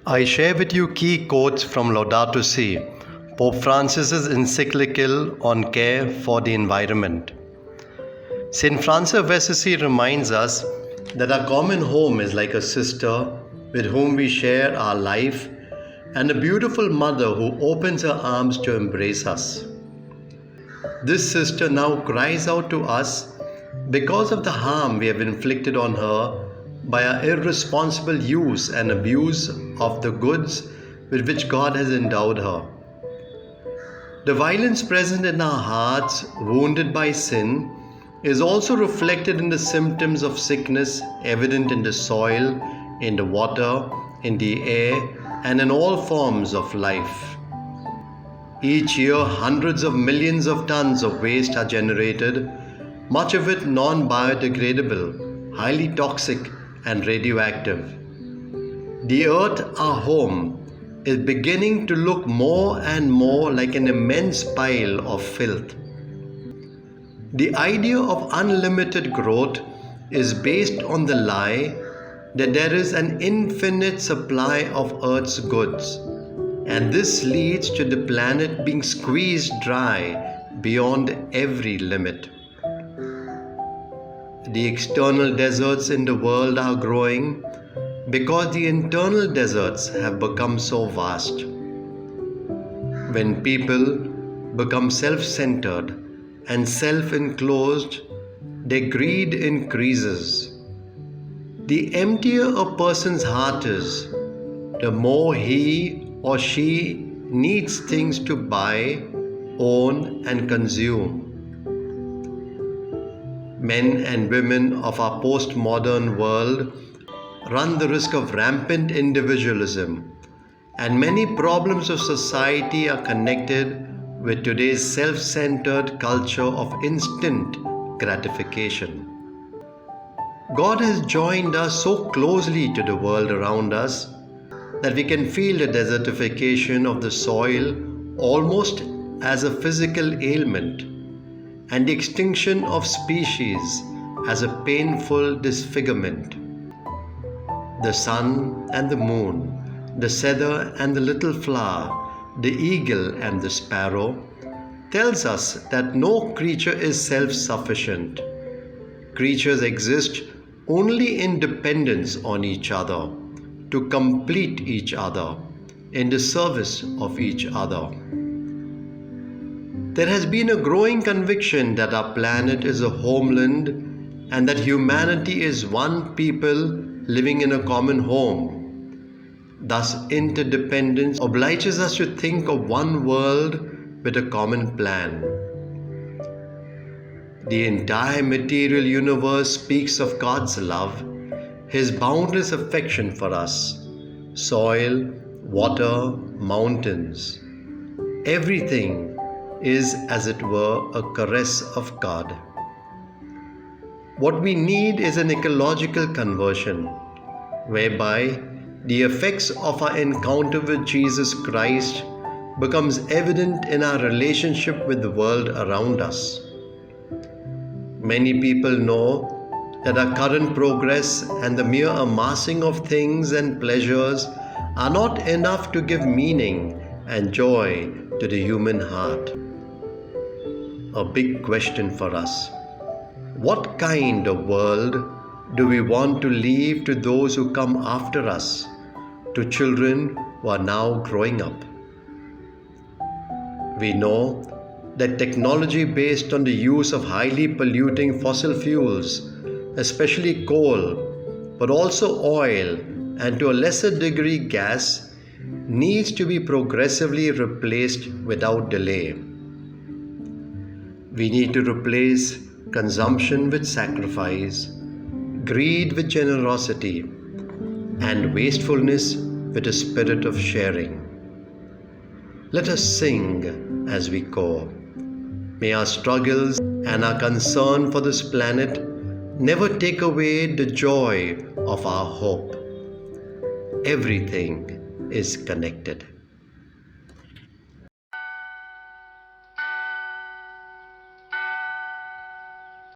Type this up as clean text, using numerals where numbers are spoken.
I share with you key quotes from Laudato Si, Pope Francis's encyclical on care for the environment. St. Francis of Assisi reminds us that our common home is like a sister with whom we share our life and a beautiful mother who opens her arms to embrace us. This sister now cries out to us because of the harm we have inflicted on her by our irresponsible use and abuse of the goods with which God has endowed her. The violence present in our hearts, wounded by sin, is also reflected in the symptoms of sickness evident in the soil, in the water, in the air, and in all forms of life. Each year, hundreds of millions of tons of waste are generated, much of it non-biodegradable, highly toxic, and radioactive. The earth, our home, is beginning to look more and more like an immense pile of filth. The idea of unlimited growth is based on the lie that there is an infinite supply of Earth's goods, and this leads to the planet being squeezed dry beyond every limit. The external deserts in the world are growing because the internal deserts have become so vast. When people become self-centered and self-enclosed, their greed increases. The emptier a person's heart is, the more he or she needs things to buy, own, and consume. Men and women of our postmodern world run the risk of rampant individualism, and many problems of society are connected with today's self-centered culture of instant gratification. God has joined us so closely to the world around us that we can feel the desertification of the soil almost as a physical ailment, and the extinction of species as a painful disfigurement. The sun and the moon, the cedar and the little flower, the eagle and the sparrow, tells us that no creature is self-sufficient. Creatures exist only in dependence on each other, to complete each other, in the service of each other. There has been a growing conviction that our planet is a homeland and that humanity is one people living in a common home. Thus, interdependence obliges us to think of one world with a common plan. The entire material universe speaks of God's love, His boundless affection for us. Soil, water, mountains, everything is, as it were, a caress of God. What we need is an ecological conversion, whereby the effects of our encounter with Jesus Christ becomes evident in our relationship with the world around us. Many people know that our current progress and the mere amassing of things and pleasures are not enough to give meaning and joy to the human heart. A big question for us: what kind of world do we want to leave to those who come after us, to children who are now growing up? We know that technology based on the use of highly polluting fossil fuels, especially coal, but also oil and to a lesser degree gas, needs to be progressively replaced without delay. We need to replace consumption with sacrifice, greed with generosity, and wastefulness with a spirit of sharing. Let us sing as we go. May our struggles and our concern for this planet never take away the joy of our hope. Everything is connected.